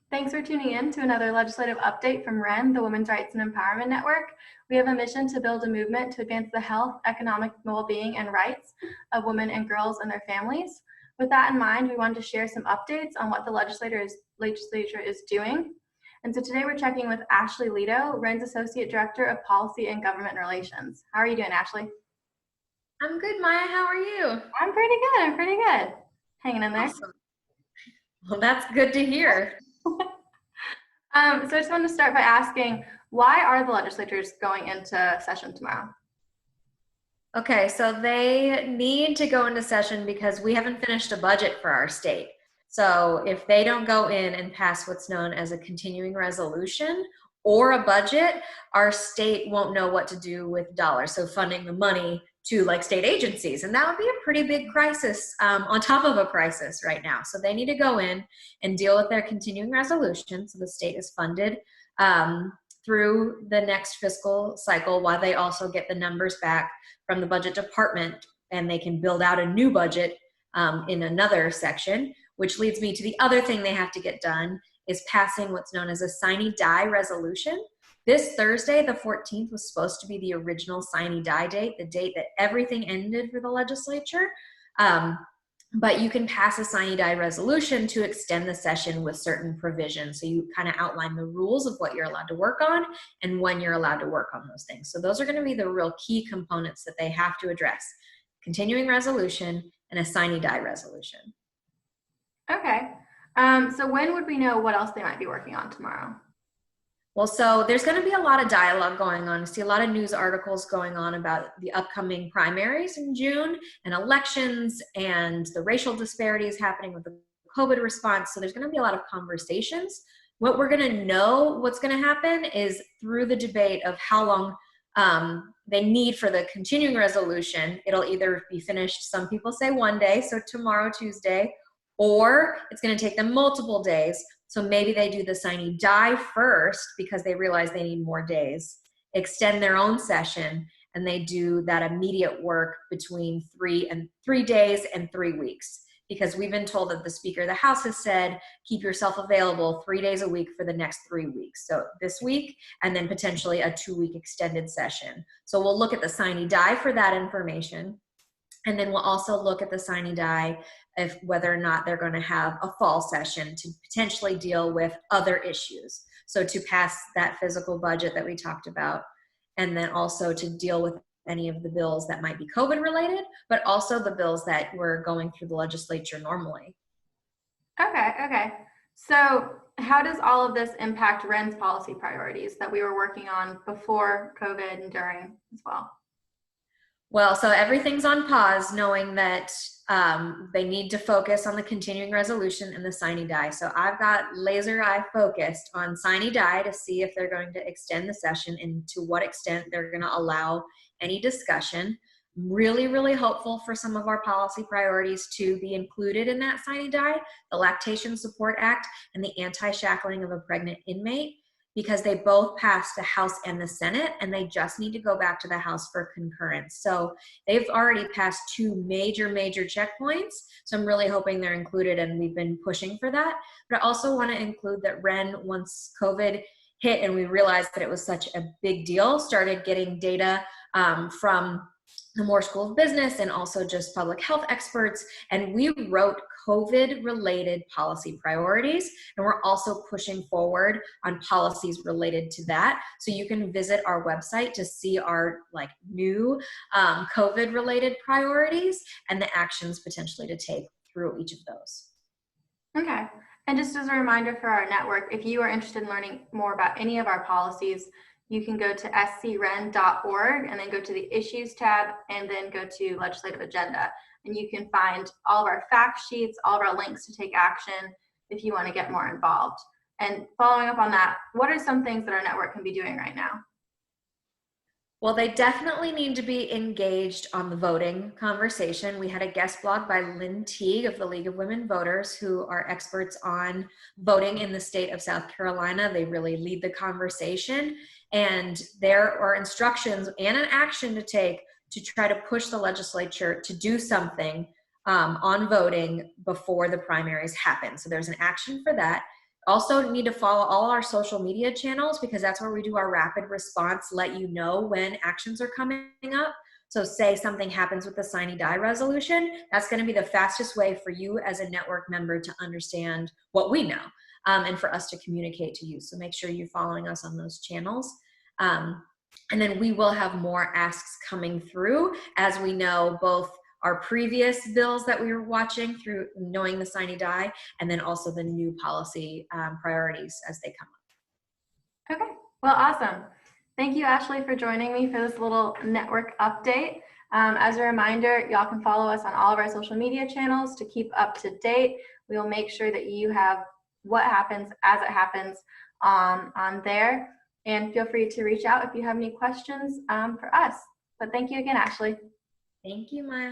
Thanks for tuning in to another legislative update from WREN, the Women's Rights and Empowerment Network. We have a mission to build a movement to advance the health, economic well-being, and rights of women and girls and their families. With that in mind, we wanted to share some updates on what the legislature is doing. And so today we're checking with Ashley Leto, WREN's Associate Director of Policy and Government Relations. How are you doing, Ashley? I'm good, Maya. How are you? I'm pretty good. Hanging in there. Awesome. Well, that's good to hear. So I just wanted to start by asking, why are the legislatures going into session tomorrow? Okay, so they need to go into session because we haven't finished a budget for our state. So if they don't go in and pass what's known as a continuing resolution or a budget, our state won't know what to do with dollars. So funding the money to like state agencies. And that would be a pretty big crisis on top of a crisis right now. So they need to go in and deal with their continuing resolution. So the state is funded through the next fiscal cycle while they also get the numbers back from the budget department and they can build out a new budget in another section, which leads me to the other thing they have to get done is passing what's known as a sine die resolution. This Thursday, the 14th, was supposed to be the original sine die date, the date that everything ended for the legislature. But you can pass a sine die resolution to extend the session with certain provisions. So you kind of outline the rules of what you're allowed to work on and when you're allowed to work on those things. So those are going to be the real key components that they have to address. Continuing resolution and a sine die resolution. Okay. So when would we know what else they might be working on tomorrow? Well, so there's going to be a lot of dialogue going on. I see a lot of news articles going on about the upcoming primaries in June and elections and the racial disparities happening with the COVID response. So there's going to be a lot of conversations. What we're going to know what's going to happen is through the debate of how long they need for the continuing resolution. It'll either be finished, some people say one day, so tomorrow, Tuesday, or it's going to take them multiple days. So maybe they do the sine die first because they realize they need more days, extend their own session, and they do that immediate work between 3 days and 3 weeks. Because we've been told that the Speaker of the House has said, keep yourself available 3 days a week for the next 3 weeks. So this week, and then potentially a 2-week extended session. So we'll look at the sine die for that information. And then we'll also look at the sine die if whether or not they're going to have a fall session to potentially deal with other issues. So to pass that physical budget that we talked about, and then also to deal with any of the bills that might be COVID related, but also the bills that were going through the legislature normally. Okay. So how does all of this impact WREN's policy priorities that we were working on before COVID and during as well? Well, so everything's on pause, knowing that they need to focus on the continuing resolution and the sine die. So I've got laser eye focused on sine die to see if they're going to extend the session and to what extent they're going to allow any discussion. Really, really hopeful for some of our policy priorities to be included in that sine die, the Lactation Support Act and the anti-shackling of a pregnant inmate, because they both passed the House and the Senate, and they just need to go back to the House for concurrence. So they've already passed 2 major checkpoints. So I'm really hoping they're included, and we've been pushing for that. But I also want to include that WREN, once COVID hit and we realized that it was such a big deal, started getting data from the Moore School of Business and also just public health experts. And we wrote COVID-related policy priorities, and we're also pushing forward on policies related to that. So you can visit our website to see our new COVID-related priorities and the actions potentially to take through each of those. Okay. And just as a reminder for our network, if you are interested in learning more about any of our policies, you can go to scren.org and then go to the Issues tab and then go to Legislative Agenda. And you can find all of our fact sheets, all of our links to take action if you want to get more involved. And following up on that, what are some things that our network can be doing right now? Well, they definitely need to be engaged on the voting conversation. We had a guest blog by Lynn Teague of the League of Women Voters, who are experts on voting in the state of South Carolina. They really lead the conversation, and there are instructions and an action to take to try to push the legislature to do something on voting before the primaries happen. So there's an action for that. Also need to follow all our social media channels, because that's where we do our rapid response, let you know when actions are coming up. So say something happens with the Sine Die resolution, that's going to be the fastest way for you as a network member to understand what we know, and for us to communicate to you. So make sure you're following us on those channels. And then we will have more asks coming through as we know both our previous bills that we were watching through knowing the Sine Die, and then also the new policy priorities as they come up. Okay, well, awesome. Thank you, Ashley, for joining me for this little network update. As a reminder, y'all can follow us on all of our social media channels to keep up to date. We will make sure that you have what happens as it happens on there. And feel free to reach out if you have any questions for us. But thank you again, Ashley. Thank you, Maya.